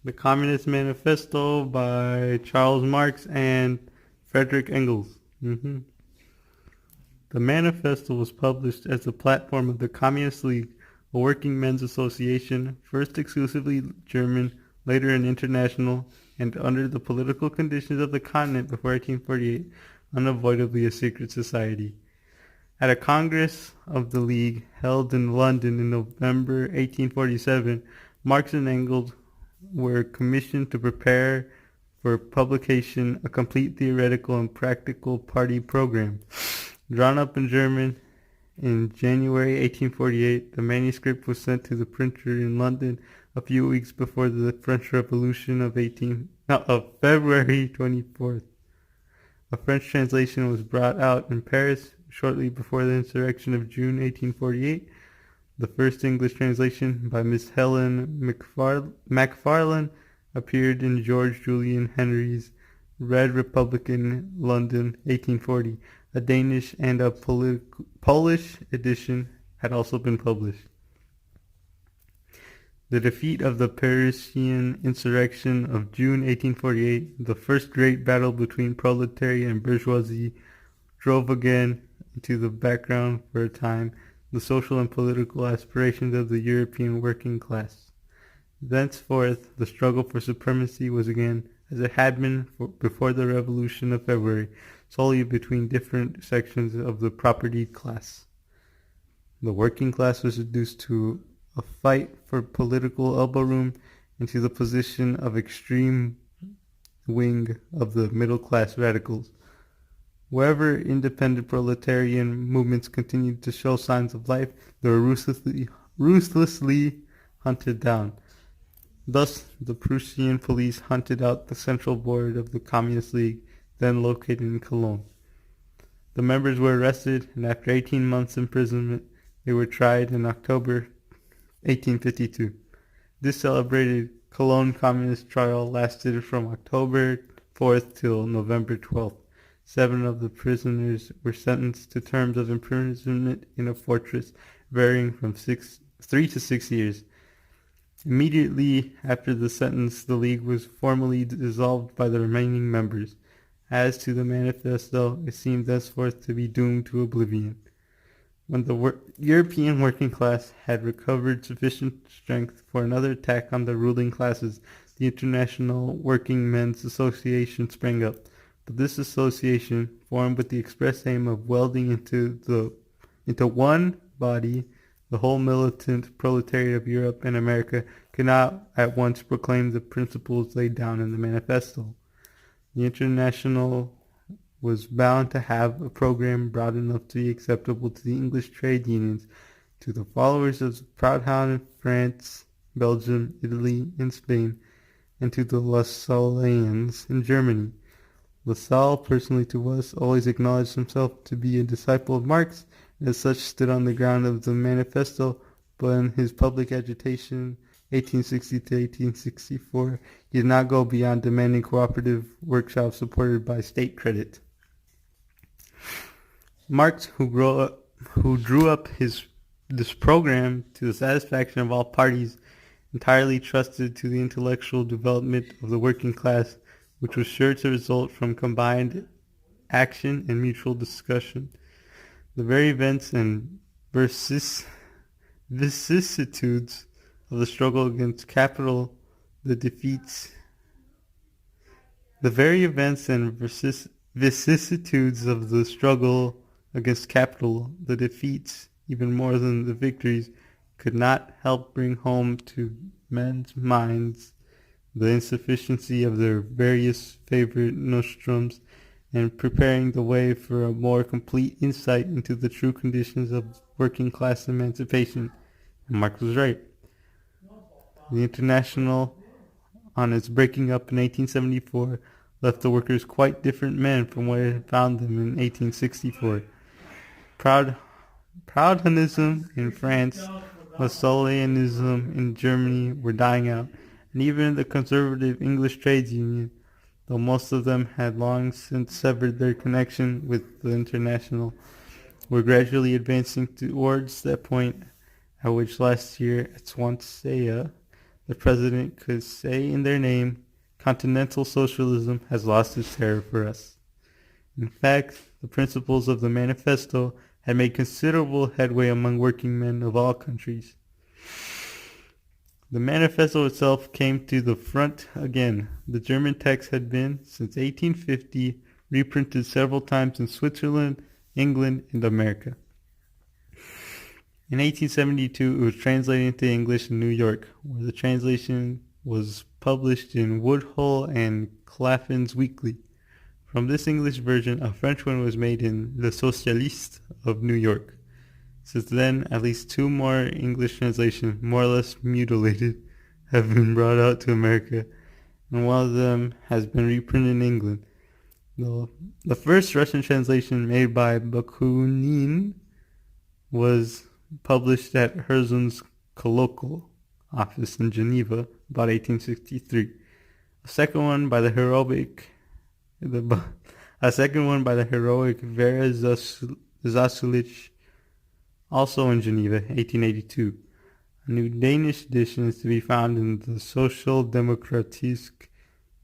The Communist Manifesto by Charles Marx and Frederick Engels. The manifesto was published as the platform of the Communist League, a working men's association, first exclusively German, later an international, and under the political conditions of the continent before 1848, unavoidably a secret society. At a Congress of the League held in London in November 1847, Marx and Engels were commissioned to prepare for publication a complete theoretical and practical party program. Drawn up in German in January 1848, the manuscript was sent to the printer in London a few weeks before the French Revolution of February 24th. A French translation was brought out in Paris shortly before the insurrection of June 1848. The first English translation, by Miss Helen Macfarlane, appeared in George Julian Henry's Red Republican, London, 1840. A Danish and a Polish edition had also been published. The defeat of the Parisian insurrection of June 1848, the first great battle between proletariat and bourgeoisie, drove again into the background for a time the social and political aspirations of the European working class. Thenceforth, the struggle for supremacy was again, as it had been before the Revolution of February, solely between different sections of the propertied class. The working class was reduced to a fight for political elbow room and to the position of extreme wing of the middle-class radicals. Wherever independent proletarian movements continued to show signs of life, they were ruthlessly hunted down. Thus, the Prussian police hunted out the central board of the Communist League, then located in Cologne. The members were arrested, and after 18 months' imprisonment, they were tried in October 1852. This celebrated Cologne Communist trial lasted from October 4th till November 12th. 7 of the prisoners were sentenced to terms of imprisonment in a fortress varying from 3 to 6 years. Immediately after the sentence, the League was formally dissolved by the remaining members. As to the manifesto, it seemed thenceforth to be doomed to oblivion. When the European working class had recovered sufficient strength for another attack on the ruling classes, the International Working Men's Association sprang up. But this association, formed with the express aim of welding into one body the whole militant proletariat of Europe and America, could not at once proclaim the principles laid down in the manifesto. The International was bound to have a program broad enough to be acceptable to the English trade unions, to the followers of the Proudhound in France, Belgium, Italy, and Spain, and to the Lassalleans in Germany. Lassalle, personally to us, always acknowledged himself to be a disciple of Marx, and as such stood on the ground of the manifesto, but in his public agitation 1860 to 1864, he did not go beyond demanding cooperative workshops supported by state credit. Marx, who drew up this program to the satisfaction of all parties, entirely trusted to the intellectual development of the working class, which was sure to result from combined action and mutual discussion. The very events and vicissitudes of the struggle against capital, the defeats even more than the victories, could not help bring home to men's minds the insufficiency of their various favorite nostrums, and preparing the way for a more complete insight into the true conditions of working class emancipation. And Marx was right. The International, on its breaking up in 1874, left the workers quite different men from what it had found them in 1864. Proudhonism in France, Lassalleanism in Germany were dying out, and even the conservative English trades union, though most of them had long since severed their connection with the International, were gradually advancing towards that point at which last year at Swansea the president could say in their name, "Continental socialism has lost its terror for us." In fact, the principles of the manifesto had made considerable headway among working men of all countries. The manifesto itself came to the front again. The German text had been, since 1850, reprinted several times in Switzerland, England, and America. In 1872, it was translated into English in New York, where the translation was published in Woodhull and Claflin's Weekly. From this English version, a French one was made in Le Socialiste of New York. Since then, at least two more English translations, more or less mutilated, have been brought out to America, and one of them has been reprinted in England. The first Russian translation, made by Bakunin, was published at Herzl's colloquial office in Geneva about 1863. A second one by the heroic Vera Zasulich, also in Geneva, 1882. A new Danish edition is to be found in the Social Demokratisk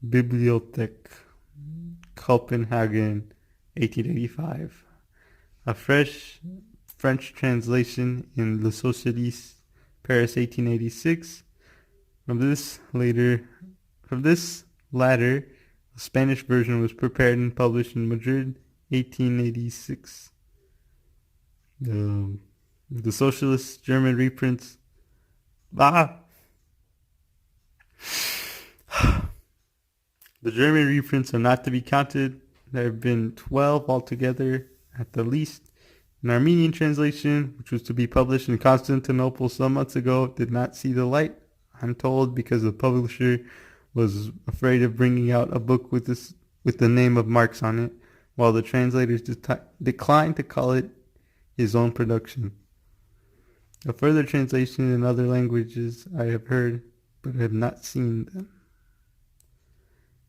Bibliothek, Copenhagen, 1885. A fresh French translation in Le Socialiste, Paris, 1886. From this latter, a Spanish version was prepared and published in Madrid, 1886. The socialist German reprints. The German reprints are not to be counted. There have been 12 altogether, at the least. An Armenian translation, which was to be published in Constantinople some months ago, did not see the light, I'm told, because the publisher was afraid of bringing out a book with the name of Marx on it, while the translators declined to call it his own production. A further translation in other languages I have heard, but have not seen them.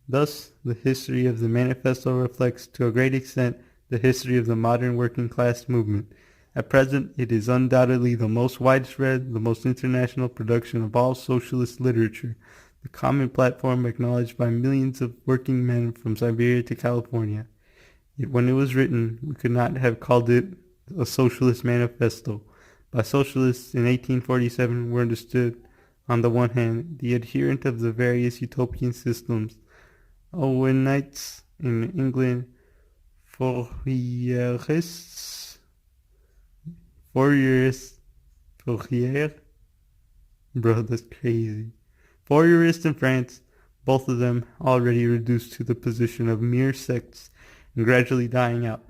Thus, the history of the manifesto reflects to a great extent the history of the modern working class movement. At present, it is undoubtedly the most widespread, the most international production of all socialist literature, the common platform acknowledged by millions of working men from Siberia to California. Yet when it was written, we could not have called it a socialist manifesto. By socialists in 1847 were understood, on the one hand, the adherent of the various utopian systems, Owenites in England, Fourierists, bro, that's crazy. Fourierists in France, both of them already reduced to the position of mere sects and gradually dying out.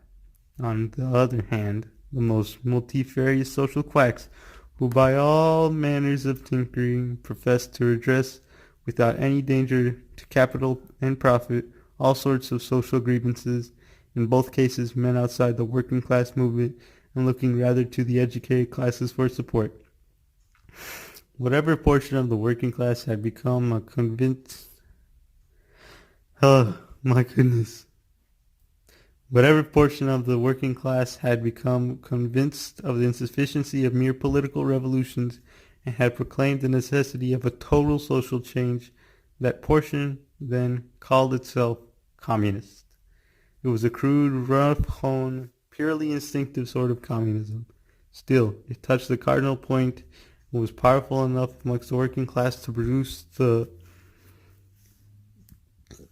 On the other hand, the most multifarious social quacks, who by all manners of tinkering profess to redress, without any danger to capital and profit, all sorts of social grievances, in both cases men outside the working class movement and looking rather to the educated classes for support. Whatever portion of the working class had become Whatever portion of the working class had become convinced of the insufficiency of mere political revolutions and had proclaimed the necessity of a total social change, that portion then called itself communist. It was a crude, rough-hewn, purely instinctive sort of communism. Still, it touched the cardinal point and was powerful enough amongst the working class to produce the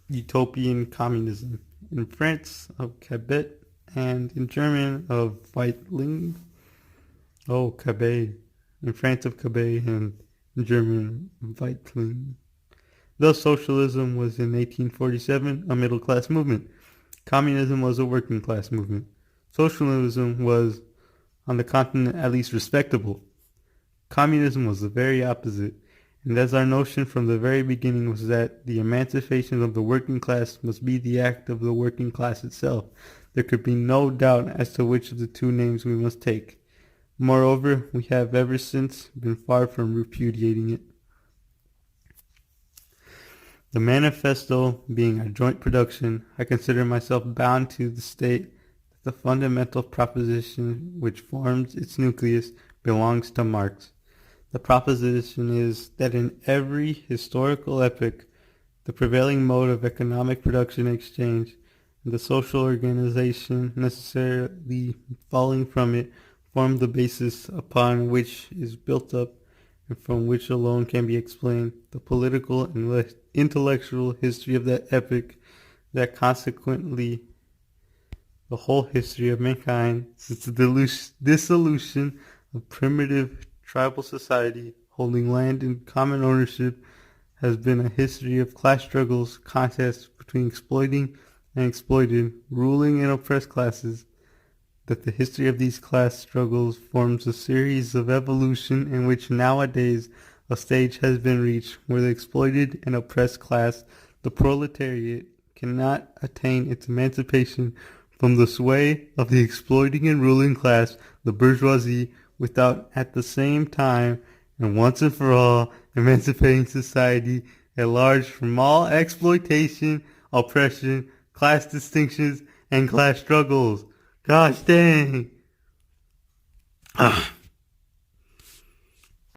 utopian communism. In France of Quebec and in German of Weitling. In France of Quebec and in German Weitling. Thus socialism was in 1847 a middle class movement. Communism was a working class movement. Socialism was, on the continent, at least respectable. Communism was the very opposite. And as our notion from the very beginning was that the emancipation of the working class must be the act of the working class itself, there could be no doubt as to which of the two names we must take. Moreover, we have ever since been far from repudiating it. The manifesto being a joint production, I consider myself bound to state that the fundamental proposition which forms its nucleus belongs to Marx. The proposition is that in every historical epoch, the prevailing mode of economic production and exchange, and the social organization necessarily falling from it, form the basis upon which is built up and from which alone can be explained the political and intellectual history of that epoch, that consequently the whole history of mankind since the dissolution of primitive tribal society holding land in common ownership has been a history of class struggles, contests between exploiting and exploited, ruling and oppressed classes, that the history of these class struggles forms a series of evolution in which nowadays a stage has been reached where the exploited and oppressed class, the proletariat, cannot attain its emancipation from the sway of the exploiting and ruling class, the bourgeoisie, without at the same time and once and for all emancipating society at large from all exploitation, oppression, class distinctions, and class struggles. Gosh dang.